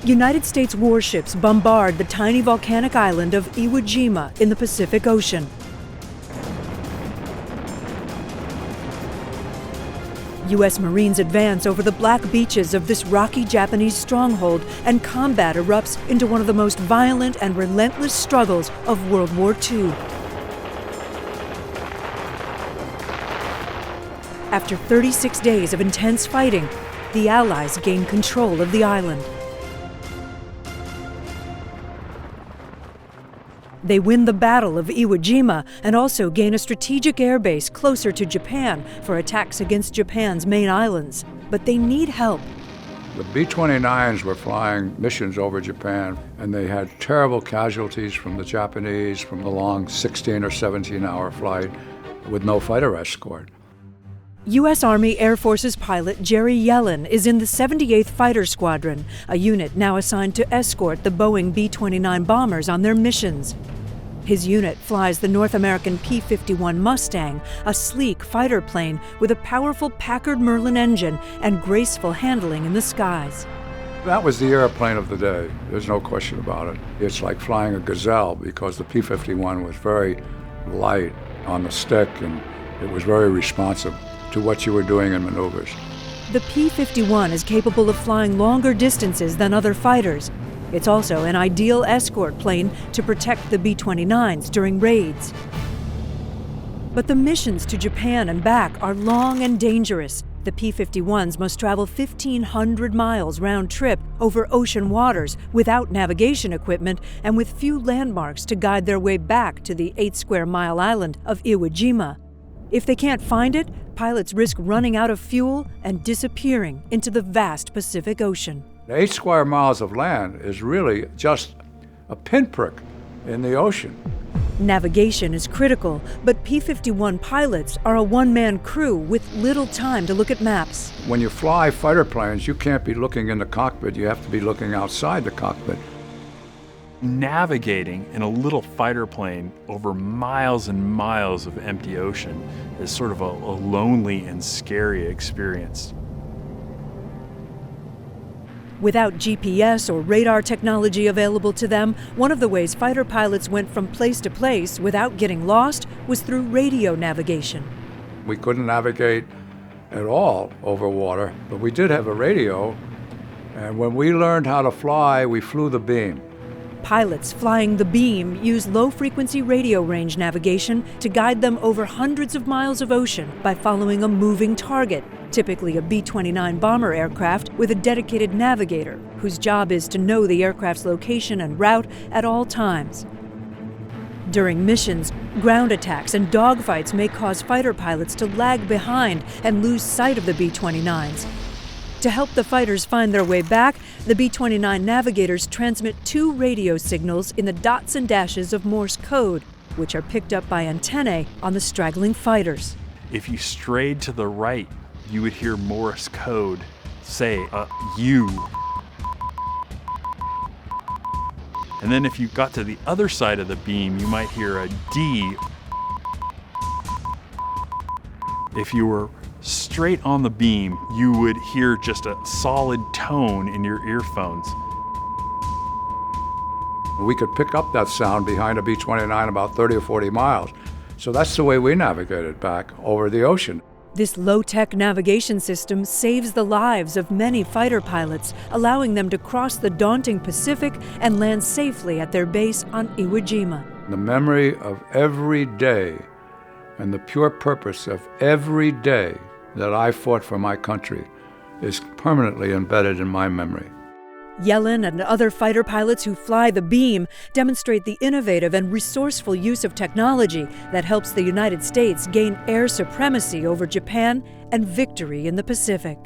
United States warships bombard the tiny volcanic island of Iwo Jima in the Pacific Ocean. U.S. Marines advance over the black beaches of this rocky Japanese stronghold, and combat erupts into one of the most violent and relentless struggles of World War II. After 36 days of intense fighting, the Allies gain control of the island. They win the Battle of Iwo Jima and also gain a strategic airbase closer to Japan for attacks against Japan's main islands. But they need help. The B-29s were flying missions over Japan, and they had terrible casualties from the Japanese from the long 16 or 17-hour flight with no fighter escort. U.S. Army Air Forces pilot Jerry Yellin is in the 78th Fighter Squadron, a unit now assigned to escort the Boeing B-29 bombers on their missions. His unit flies the North American P-51 Mustang, a sleek fighter plane with a powerful Packard Merlin engine and graceful handling in the skies. That was the airplane of the day. There's no question about it. It's like flying a Gazelle because the P-51 was very light on the stick and it was very responsive to what you were doing in maneuvers. The P-51 is capable of flying longer distances than other fighters. It's also an ideal escort plane to protect the B-29s during raids. But the missions to Japan and back are long and dangerous. The P-51s must travel 1,500 miles round trip over ocean waters without navigation equipment and with few landmarks to guide their way back to the 8-square-mile island of Iwo Jima. If they can't find it, pilots risk running out of fuel and disappearing into the vast Pacific Ocean. 8 square miles of land is really just a pinprick in the ocean. Navigation is critical, but P-51 pilots are a one-man crew with little time to look at maps. When you fly fighter planes, you can't be looking in the cockpit, you have to be looking outside the cockpit. Navigating in a little fighter plane over miles and miles of empty ocean is sort of a lonely and scary experience. Without GPS or radar technology available to them, one of the ways fighter pilots went from place to place without getting lost was through radio navigation. We couldn't navigate at all over water, but we did have a radio, and when we learned how to fly, we flew the beam. Pilots flying the beam use low-frequency radio range navigation to guide them over hundreds of miles of ocean by following a moving target, typically a B-29 bomber aircraft with a dedicated navigator whose job is to know the aircraft's location and route at all times. During missions, ground attacks and dogfights may cause fighter pilots to lag behind and lose sight of the B-29s. To help the fighters find their way back, the B-29 navigators transmit 2 radio signals in the dots and dashes of Morse code, which are picked up by antennae on the straggling fighters. If you strayed to the right, you would hear Morse code say, U. And then if you got to the other side of the beam, you might hear a D. If you were straight on the beam, you would hear just a solid tone in your earphones. We could pick up that sound behind a B-29 about 30 or 40 miles. So that's the way we navigated back over the ocean. This low-tech navigation system saves the lives of many fighter pilots, allowing them to cross the daunting Pacific and land safely at their base on Iwo Jima. The memory of every day and the pure purpose of every day that I fought for my country is permanently embedded in my memory. Yellin and other fighter pilots who fly the beam demonstrate the innovative and resourceful use of technology that helps the United States gain air supremacy over Japan and victory in the Pacific.